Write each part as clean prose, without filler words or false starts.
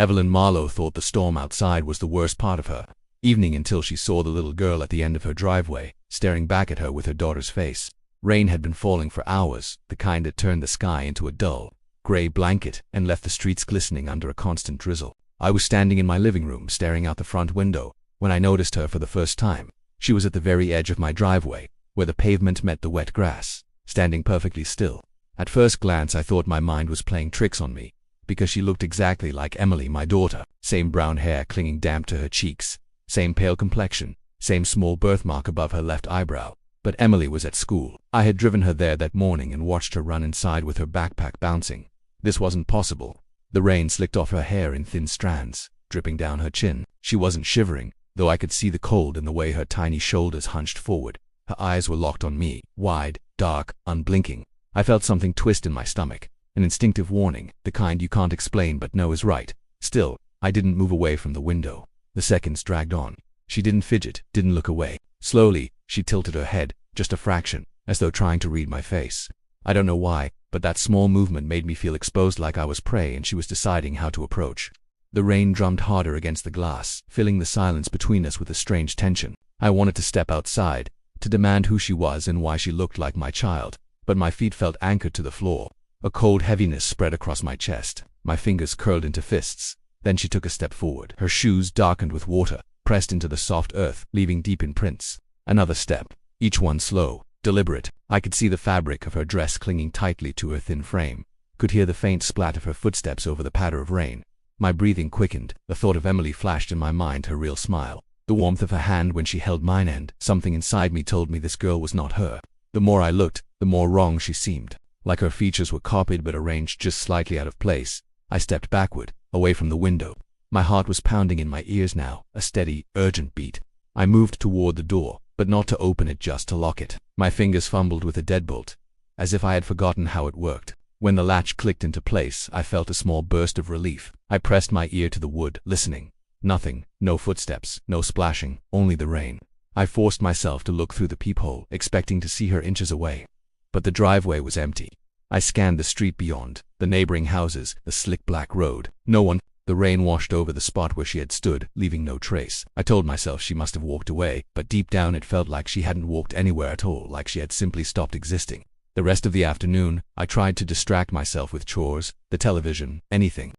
Evelyn Marlow thought the storm outside was the worst part of her evening until she saw the little girl at the end of her driveway, staring back at her with her daughter's face. Rain had been falling for hours, the kind that turned the sky into a dull, gray blanket and left the streets glistening under a constant drizzle. I was standing in my living room staring out the front window when I noticed her for the first time. She was at the very edge of my driveway, where the pavement met the wet grass, standing perfectly still. At first glance I thought my mind was playing tricks on me, because she looked exactly like Emily, my daughter. Same brown hair clinging damp to her cheeks, same pale complexion, same small birthmark above her left eyebrow. But Emily was at school. I had driven her there that morning and watched her run inside with her backpack bouncing. This wasn't possible. The rain slicked off her hair in thin strands, dripping down her chin. She wasn't shivering, though I could see the cold in the way her tiny shoulders hunched forward. Her eyes were locked on me, wide, dark, unblinking. I felt something twist in my stomach, an instinctive warning, the kind you can't explain but know is right. Still, I didn't move away from the window. The seconds dragged on. She didn't fidget, didn't look away. Slowly, she tilted her head, just a fraction, as though trying to read my face. I don't know why, but that small movement made me feel exposed, like I was prey and she was deciding how to approach. The rain drummed harder against the glass, filling the silence between us with a strange tension. I wanted to step outside, to demand who she was and why she looked like my child, but my feet felt anchored to the floor. A cold heaviness spread across my chest. My fingers curled into fists. Then she took a step forward. Her shoes, darkened with water, pressed into the soft earth, leaving deep imprints. Another step, each one slow, deliberate. I could see the fabric of her dress clinging tightly to her thin frame, could hear the faint splat of her footsteps over the patter of rain. My breathing quickened. The thought of Emily flashed in my mind, her real smile, the warmth of her hand when she held mine, and something inside me told me this girl was not her. The more I looked, the more wrong she seemed, like her features were copied but arranged just slightly out of place. I stepped backward, away from the window. My heart was pounding in my ears now, a steady, urgent beat. I moved toward the door, but not to open it, just to lock it. My fingers fumbled with a deadbolt, as if I had forgotten how it worked. When the latch clicked into place, I felt a small burst of relief. I pressed my ear to the wood, listening. Nothing, no footsteps, no splashing, only the rain. I forced myself to look through the peephole, expecting to see her inches away. But the driveway was empty. I scanned the street beyond, the neighboring houses, the slick black road. No one. The rain washed over the spot where she had stood, leaving no trace. I told myself she must have walked away, but deep down it felt like she hadn't walked anywhere at all, like she had simply stopped existing. The rest of the afternoon, I tried to distract myself with chores, the television, anything.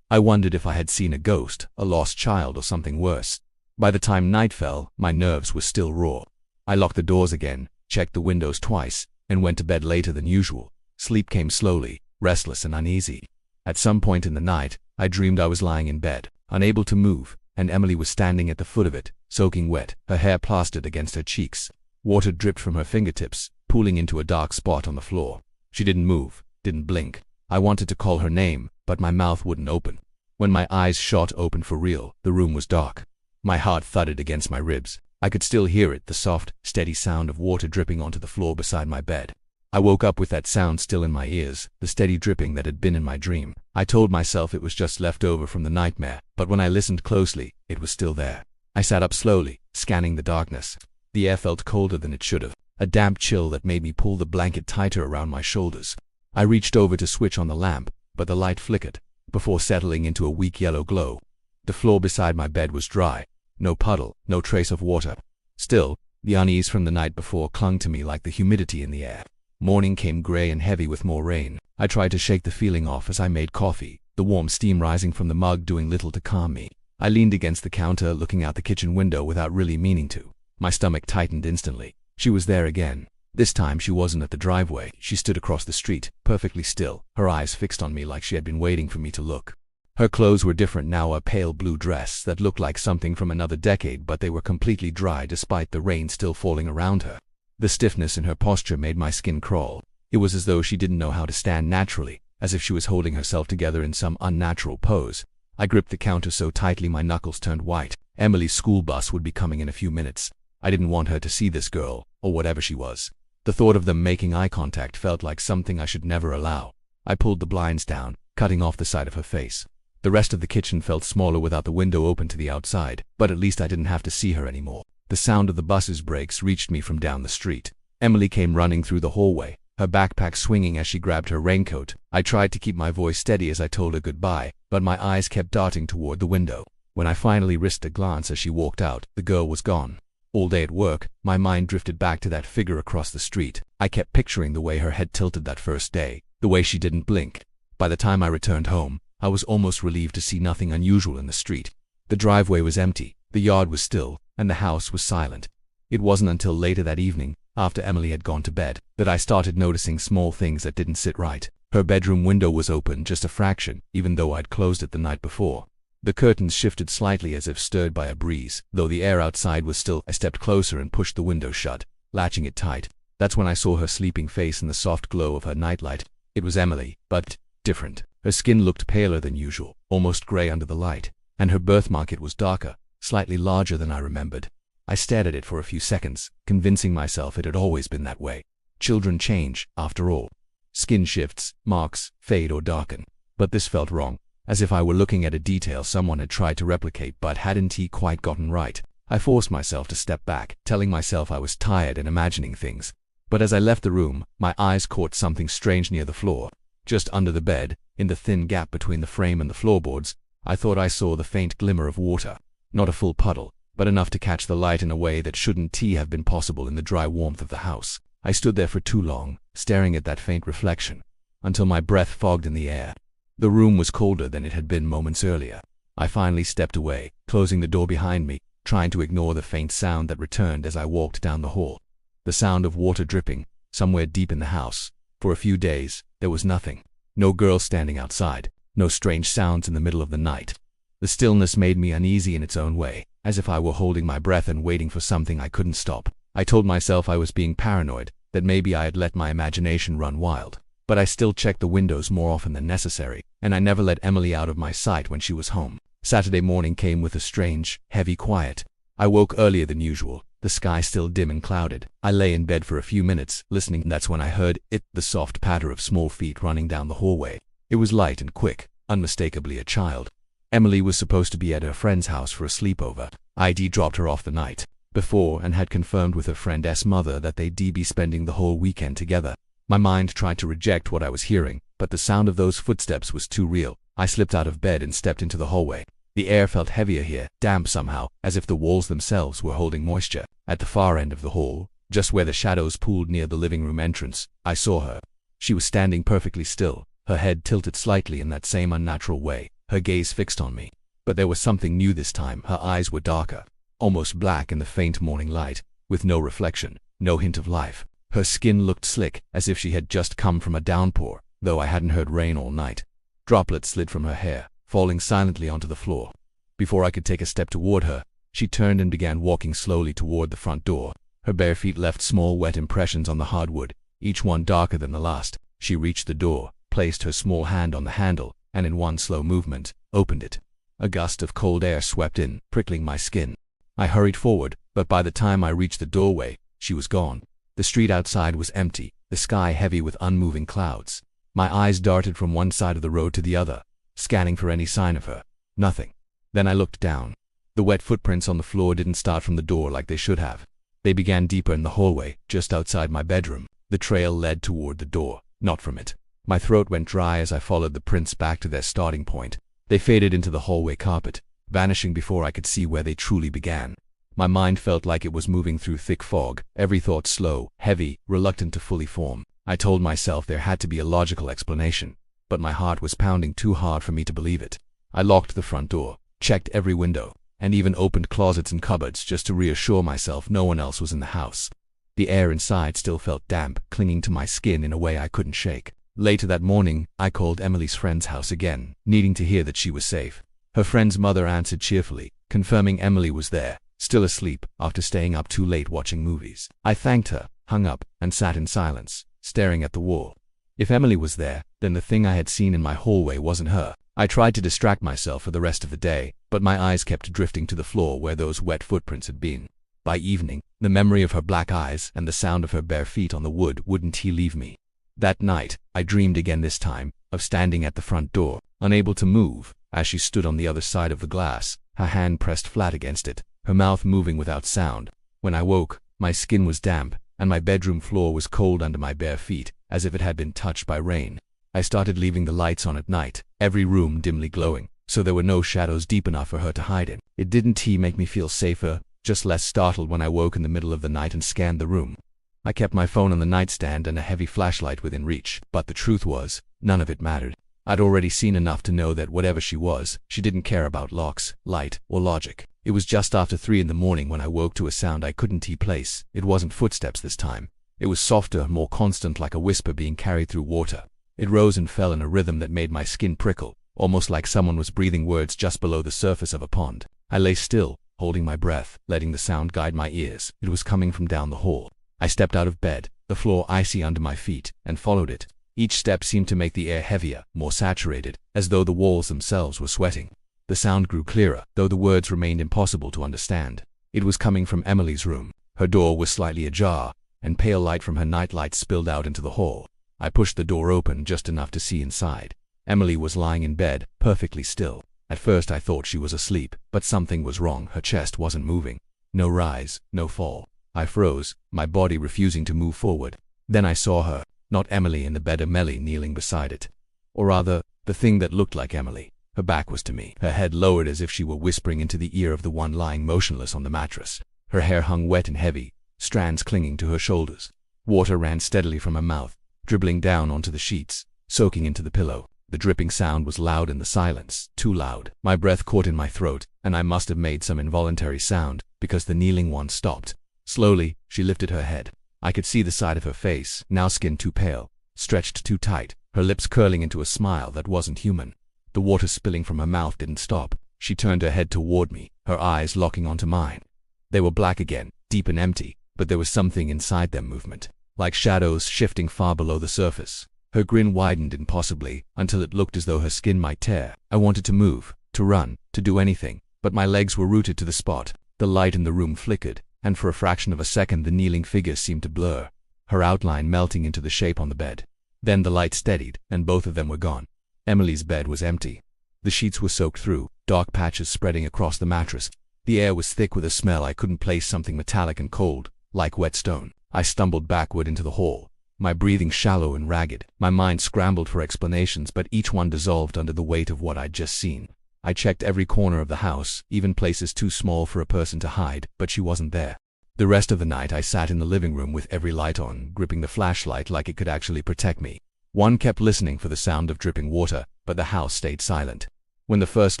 I wondered if I had seen a ghost, a lost child, or something worse. By the time night fell, my nerves were still raw. I locked the doors again, checked the windows twice, and went to bed later than usual. Sleep came slowly, restless and uneasy. At some point in the night, I dreamed I was lying in bed, unable to move, and Emily was standing at the foot of it, soaking wet, her hair plastered against her cheeks. Water dripped from her fingertips, pooling into a dark spot on the floor. She didn't move, didn't blink. I wanted to call her name, but my mouth wouldn't open. When my eyes shot open for real, the room was dark. My heart thudded against my ribs. I could still hear it, the soft, steady sound of water dripping onto the floor beside my bed. I woke up with that sound still in my ears, the steady dripping that had been in my dream. I told myself it was just left over from the nightmare, but when I listened closely, it was still there. I sat up slowly, scanning the darkness. The air felt colder than it should have, a damp chill that made me pull the blanket tighter around my shoulders. I reached over to switch on the lamp, but the light flickered, before settling into a weak yellow glow. The floor beside my bed was dry, no puddle, no trace of water. Still, the unease from the night before clung to me like the humidity in the air. Morning came gray and heavy with more rain. I tried to shake the feeling off as I made coffee, the warm steam rising from the mug doing little to calm me. I leaned against the counter, looking out the kitchen window without really meaning to. My stomach tightened instantly. She was there again. This time she wasn't at the driveway. She stood across the street, perfectly still, her eyes fixed on me like she had been waiting for me to look. Her clothes were different now, a pale blue dress that looked like something from another decade, but they were completely dry despite the rain still falling around her. The stiffness in her posture made my skin crawl. It was as though she didn't know how to stand naturally, as if she was holding herself together in some unnatural pose. I gripped the counter so tightly my knuckles turned white. Emily's school bus would be coming in a few minutes. I didn't want her to see this girl, or whatever she was. The thought of them making eye contact felt like something I should never allow. I pulled the blinds down, cutting off the side of her face. The rest of the kitchen felt smaller without the window open to the outside, but at least I didn't have to see her anymore. The sound of the bus's brakes reached me from down the street. Emily came running through the hallway, her backpack swinging as she grabbed her raincoat. I tried to keep my voice steady as I told her goodbye, but my eyes kept darting toward the window. When I finally risked a glance as she walked out, the girl was gone. All day at work, my mind drifted back to that figure across the street. I kept picturing the way her head tilted that first day, the way she didn't blink. By the time I returned home, I was almost relieved to see nothing unusual in the street. The driveway was empty, the yard was still, and the house was silent. It wasn't until later that evening, after Emily had gone to bed, that I started noticing small things that didn't sit right. Her bedroom window was open just a fraction, even though I'd closed it the night before. The curtains shifted slightly as if stirred by a breeze, though the air outside was still. I stepped closer and pushed the window shut, latching it tight. That's when I saw her sleeping face in the soft glow of her nightlight. It was Emily, but different. Her skin looked paler than usual, almost gray under the light, and her birthmark was darker, slightly larger than I remembered. I stared at it for a few seconds, convincing myself it had always been that way. Children change, after all. Skin shifts, marks, fade or darken. But this felt wrong, as if I were looking at a detail someone had tried to replicate but hadn't quite gotten right. I forced myself to step back, telling myself I was tired and imagining things. But as I left the room, my eyes caught something strange near the floor. Just under the bed, in the thin gap between the frame and the floorboards, I thought I saw the faint glimmer of water. Not a full puddle, but enough to catch the light in a way that shouldn't have been possible in the dry warmth of the house. I stood there for too long, staring at that faint reflection, until my breath fogged in the air. The room was colder than it had been moments earlier. I finally stepped away, closing the door behind me, trying to ignore the faint sound that returned as I walked down the hall. The sound of water dripping, somewhere deep in the house. For a few days, there was nothing. No girl standing outside, no strange sounds in the middle of the night. The stillness made me uneasy in its own way, as if I were holding my breath and waiting for something I couldn't stop. I told myself I was being paranoid, that maybe I had let my imagination run wild. But I still checked the windows more often than necessary, and I never let Emily out of my sight when she was home. Saturday morning came with a strange, heavy quiet. I woke earlier than usual, the sky still dim and clouded. I lay in bed for a few minutes, listening. That's when I heard the soft patter of small feet running down the hallway. It was light and quick, unmistakably a child. Emily was supposed to be at her friend's house for a sleepover. I'd dropped her off the night before and had confirmed with her friend's mother that they'd be spending the whole weekend together. My mind tried to reject what I was hearing, but the sound of those footsteps was too real. I slipped out of bed and stepped into the hallway. The air felt heavier here, damp somehow, as if the walls themselves were holding moisture. At the far end of the hall, just where the shadows pooled near the living room entrance, I saw her. She was standing perfectly still, her head tilted slightly in that same unnatural way, her gaze fixed on me. But there was something new this time. Her eyes were darker, almost black in the faint morning light, with no reflection, no hint of life. Her skin looked slick, as if she had just come from a downpour, though I hadn't heard rain all night. Droplets slid from her hair, falling silently onto the floor. Before I could take a step toward her, she turned and began walking slowly toward the front door. Her bare feet left small wet impressions on the hardwood, each one darker than the last. She reached the door, placed her small hand on the handle, and in one slow movement, opened it. A gust of cold air swept in, prickling my skin. I hurried forward, but by the time I reached the doorway, she was gone. The street outside was empty, the sky heavy with unmoving clouds. My eyes darted from one side of the road to the other, scanning for any sign of her. Nothing. Then I looked down. The wet footprints on the floor didn't start from the door like they should have. They began deeper in the hallway, just outside my bedroom. The trail led toward the door, not from it. My throat went dry as I followed the prints back to their starting point. They faded into the hallway carpet, vanishing before I could see where they truly began. My mind felt like it was moving through thick fog, every thought slow, heavy, reluctant to fully form. I told myself there had to be a logical explanation, but my heart was pounding too hard for me to believe it. I locked the front door, checked every window, and even opened closets and cupboards just to reassure myself no one else was in the house. The air inside still felt damp, clinging to my skin in a way I couldn't shake. Later that morning, I called Emily's friend's house again, needing to hear that she was safe. Her friend's mother answered cheerfully, confirming Emily was there, still asleep after staying up too late watching movies. I thanked her, hung up, and sat in silence, staring at the wall. If Emily was there, then the thing I had seen in my hallway wasn't her. I tried to distract myself for the rest of the day, but my eyes kept drifting to the floor where those wet footprints had been. By evening, the memory of her black eyes and the sound of her bare feet on the wood wouldn't leave me. That night, I dreamed again, this time, of standing at the front door, unable to move, as she stood on the other side of the glass, her hand pressed flat against it, her mouth moving without sound. When I woke, my skin was damp, and my bedroom floor was cold under my bare feet. as if it had been touched by rain. I started leaving the lights on at night, every room dimly glowing, so there were no shadows deep enough for her to hide in. It didn't make me feel safer, just less startled when I woke in the middle of the night and scanned the room. I kept my phone on the nightstand and a heavy flashlight within reach, but the truth was, none of it mattered. I'd already seen enough to know that whatever she was, she didn't care about locks, light, or logic. It was just after 3 in the morning when I woke to a sound I couldn't place. It wasn't footsteps this time. It was softer, more constant, like a whisper being carried through water. It rose and fell in a rhythm that made my skin prickle, almost like someone was breathing words just below the surface of a pond. I lay still, holding my breath, letting the sound guide my ears. It was coming from down the hall. I stepped out of bed, the floor icy under my feet, and followed it. Each step seemed to make the air heavier, more saturated, as though the walls themselves were sweating. The sound grew clearer, though the words remained impossible to understand. It was coming from Emily's room. Her door was slightly ajar, and pale light from her nightlight spilled out into the hall. I pushed the door open just enough to see inside. Emily was lying in bed, perfectly still. At first I thought she was asleep, but something was wrong. Her chest wasn't moving. No rise, no fall. I froze, my body refusing to move forward. Then I saw her, not Emily in the bed, Emily kneeling beside it. Or rather, the thing that looked like Emily. Her back was to me, her head lowered as if she were whispering into the ear of the one lying motionless on the mattress. Her hair hung wet and heavy, strands clinging to her shoulders. Water ran steadily from her mouth, dribbling down onto the sheets, soaking into the pillow. The dripping sound was loud in the silence, too loud. My breath caught in my throat, and I must have made some involuntary sound, because the kneeling one stopped. Slowly, she lifted her head. I could see the side of her face, now skin too pale, stretched too tight, her lips curling into a smile that wasn't human. The water spilling from her mouth didn't stop. She turned her head toward me, her eyes locking onto mine. They were black again, deep and empty, but there was something inside them movement, like shadows shifting far below the surface. Her grin widened impossibly, until it looked as though her skin might tear. I wanted to move, to run, to do anything, but my legs were rooted to the spot. The light in the room flickered, and for a fraction of a second the kneeling figure seemed to blur, her outline melting into the shape on the bed. Then the light steadied, and both of them were gone. Emily's bed was empty. The sheets were soaked through, dark patches spreading across the mattress. The air was thick with a smell I couldn't place, something metallic and cold, like wet stone. I stumbled backward into the hall, my breathing shallow and ragged. My mind scrambled for explanations, but each one dissolved under the weight of what I'd just seen. I checked every corner of the house, even places too small for a person to hide, but she wasn't there. The rest of the night I sat in the living room with every light on, gripping the flashlight like it could actually protect me. One kept listening for the sound of dripping water, but the house stayed silent. When the first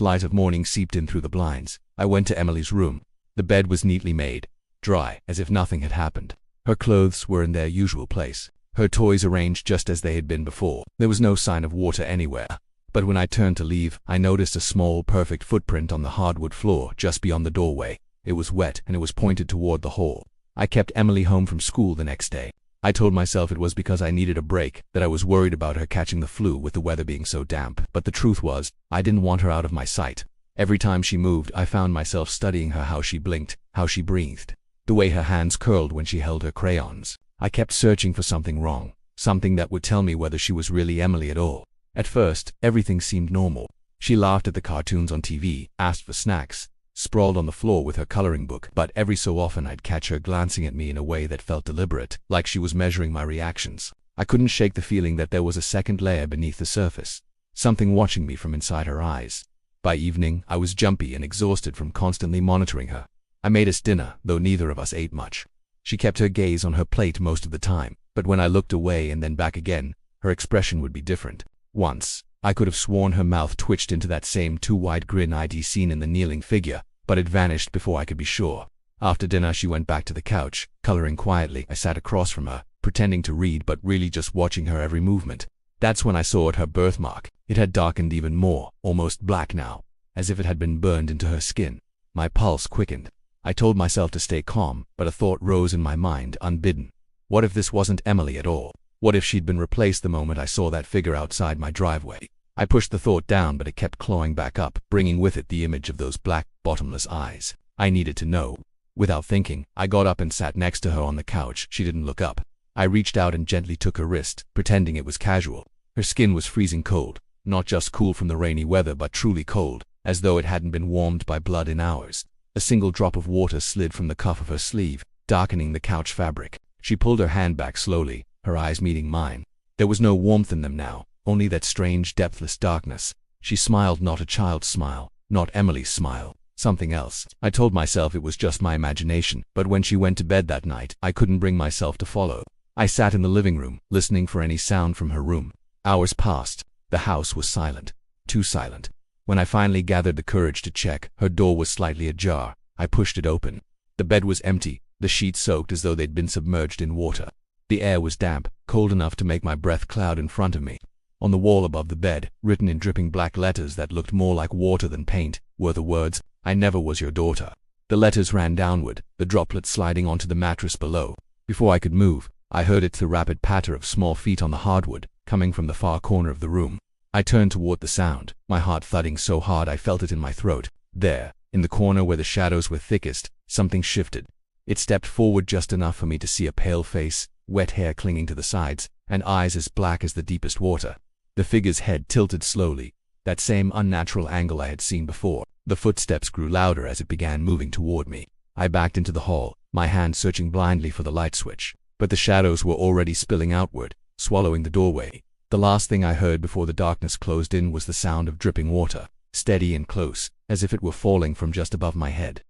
light of morning seeped in through the blinds, I went to Emily's room. The bed was neatly made, dry, as if nothing had happened. Her clothes were in their usual place, her toys arranged just as they had been before. There was no sign of water anywhere. But when I turned to leave, I noticed a small, perfect footprint on the hardwood floor just beyond the doorway. It was wet, and it was pointed toward the hall. I kept Emily home from school the next day. I told myself it was because I needed a break, that I was worried about her catching the flu with the weather being so damp. But the truth was, I didn't want her out of my sight. Every time she moved, I found myself studying her, how she blinked, how she breathed, the way her hands curled when she held her crayons. I kept searching for something wrong, something that would tell me whether she was really Emily at all. At first, everything seemed normal. She laughed at the cartoons on TV, asked for snacks, sprawled on the floor with her coloring book, but every so often I'd catch her glancing at me in a way that felt deliberate, like she was measuring my reactions. I couldn't shake the feeling that there was a second layer beneath the surface, something watching me from inside her eyes. By evening, I was jumpy and exhausted from constantly monitoring her. I made us dinner, though neither of us ate much. She kept her gaze on her plate most of the time, but when I looked away and then back again, her expression would be different. Once, I could have sworn her mouth twitched into that same too-wide grin I'd seen in the kneeling figure, but it vanished before I could be sure. After dinner she went back to the couch, coloring quietly. I sat across from her, pretending to read but really just watching her every movement. That's when I saw her birthmark. It had darkened even more, almost black now, as if it had been burned into her skin. My pulse quickened. I told myself to stay calm, but a thought rose in my mind, unbidden. What if this wasn't Emily at all? What if she'd been replaced the moment I saw that figure outside my driveway? I pushed the thought down, but it kept clawing back up, bringing with it the image of those black, bottomless eyes. I needed to know. Without thinking, I got up and sat next to her on the couch. She didn't look up. I reached out and gently took her wrist, pretending it was casual. Her skin was freezing cold, not just cool from the rainy weather, but truly cold, as though it hadn't been warmed by blood in hours. A single drop of water slid from the cuff of her sleeve, darkening the couch fabric. She pulled her hand back slowly, her eyes meeting mine. There was no warmth in them now, only that strange, depthless darkness. She smiled, not a child's smile, not Emily's smile, something else. I told myself it was just my imagination, but when she went to bed that night, I couldn't bring myself to follow. I sat in the living room, listening for any sound from her room. Hours passed. The house was silent. Too silent. When I finally gathered the courage to check, her door was slightly ajar. I pushed it open. The bed was empty, the sheets soaked as though they'd been submerged in water. The air was damp, cold enough to make my breath cloud in front of me. On the wall above the bed, written in dripping black letters that looked more like water than paint, were the words, "I never was your daughter." The letters ran downward, the droplets sliding onto the mattress below. Before I could move, I heard it, the rapid patter of small feet on the hardwood, coming from the far corner of the room. I turned toward the sound, my heart thudding so hard I felt it in my throat. There, in the corner where the shadows were thickest, something shifted. It stepped forward just enough for me to see a pale face, wet hair clinging to the sides, and eyes as black as the deepest water. The figure's head tilted slowly, that same unnatural angle I had seen before. The footsteps grew louder as it began moving toward me. I backed into the hall, my hand searching blindly for the light switch. But the shadows were already spilling outward, swallowing the doorway. The last thing I heard before the darkness closed in was the sound of dripping water, steady and close, as if it were falling from just above my head.